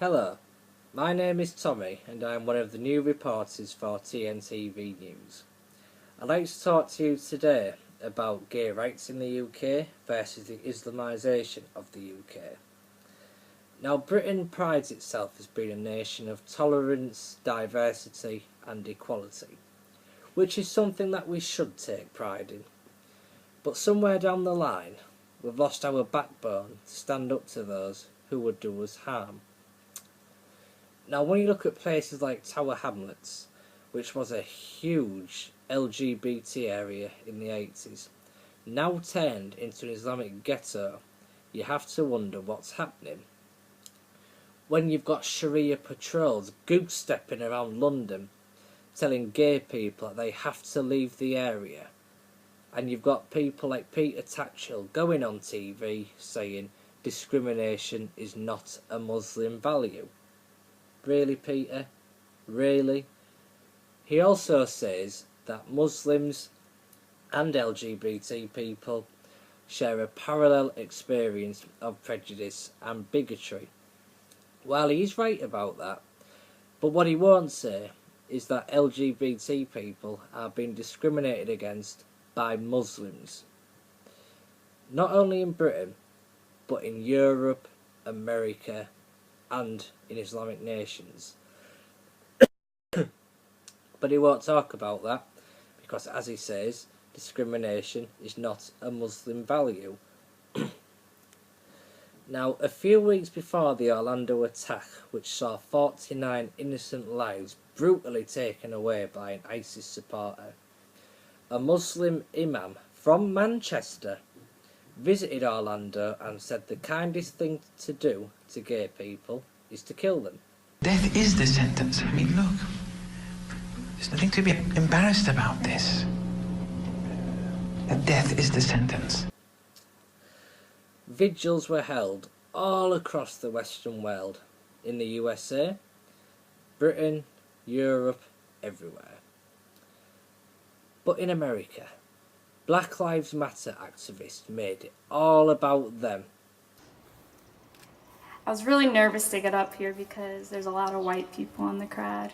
Hello, my name is Tommy and I am one of the new reporters for TNTV News. I'd like to talk to you today about gay rights in the UK versus the Islamisation of the UK. Now, Britain prides itself as being a nation of tolerance, diversity and equality, which is something that we should take pride in. But somewhere down the line, we've lost our backbone to stand up to those who would do us harm. Now, when you look at places like Tower Hamlets, which was a huge LGBT area in the 80s, now turned into an Islamic ghetto, you have to wonder what's happening. When you've got Sharia patrols goose-stepping around London, telling gay people that they have to leave the area, and you've got people like Peter Tatchell going on TV saying discrimination is not a Muslim value. Really, Peter? Really? He also says that Muslims and LGBT people share a parallel experience of prejudice and bigotry. Well, he's right about that, but what he won't say is that LGBT people are being discriminated against by Muslims. Not only in Britain, but in Europe, America, and in Islamic nations. But he won't talk about that because, as he says, discrimination is not a Muslim value. Now, a few weeks before the Orlando attack, which saw 49 innocent lives brutally taken away by an ISIS supporter, a Muslim imam from Manchester visited Orlando and said the kindest thing to do to gay people is to kill them. Death is the sentence. I mean, look, there's nothing to be embarrassed about this. That death is the sentence. Vigils were held all across the Western world, in the USA, Britain, Europe, everywhere. But in America, Black Lives Matter activists made it all about them. I was really nervous to get up here because there's a lot of white people in the crowd.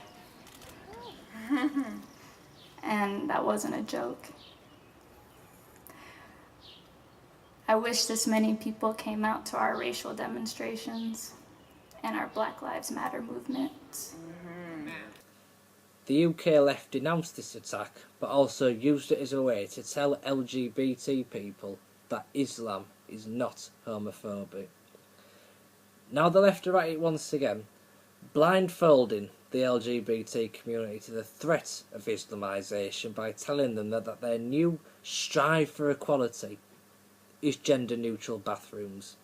And that wasn't a joke. I wish this many people came out to our racial demonstrations and our Black Lives Matter movements. The UK left denounced this attack, but also used it as a way to tell LGBT people that Islam is not homophobic. Now the left are at it once again, blindfolding the LGBT community to the threat of Islamisation by telling them that their new strive for equality is gender-neutral bathrooms.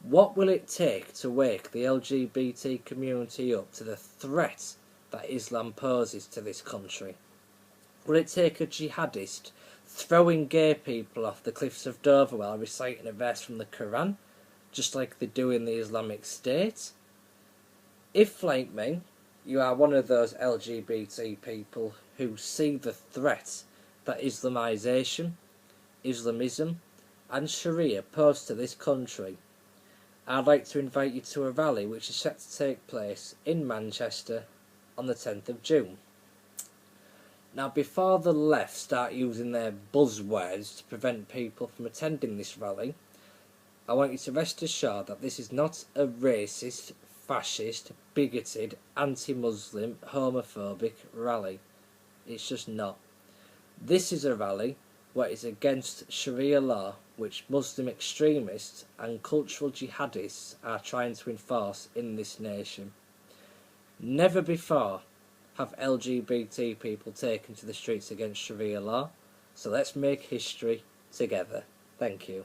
What will it take to wake the LGBT community up to the threat that Islam poses to this country? Will it take a jihadist throwing gay people off the cliffs of Dover while reciting a verse from the Quran, just like they do in the Islamic State? If, like me, you are one of those LGBT people who see the threat that Islamisation, Islamism and Sharia pose to this country, I'd like to invite you to a rally which is set to take place in Manchester on the 10th of June. Now, before the left start using their buzzwords to prevent people from attending this rally, I want you to rest assured that this is not a racist, fascist, bigoted, anti-Muslim, homophobic rally. It's just not. This is a rally where it's against Sharia law, which Muslim extremists and cultural jihadists are trying to enforce in this nation. Never before have LGBT people taken to the streets against Sharia law, so let's make history together. Thank you.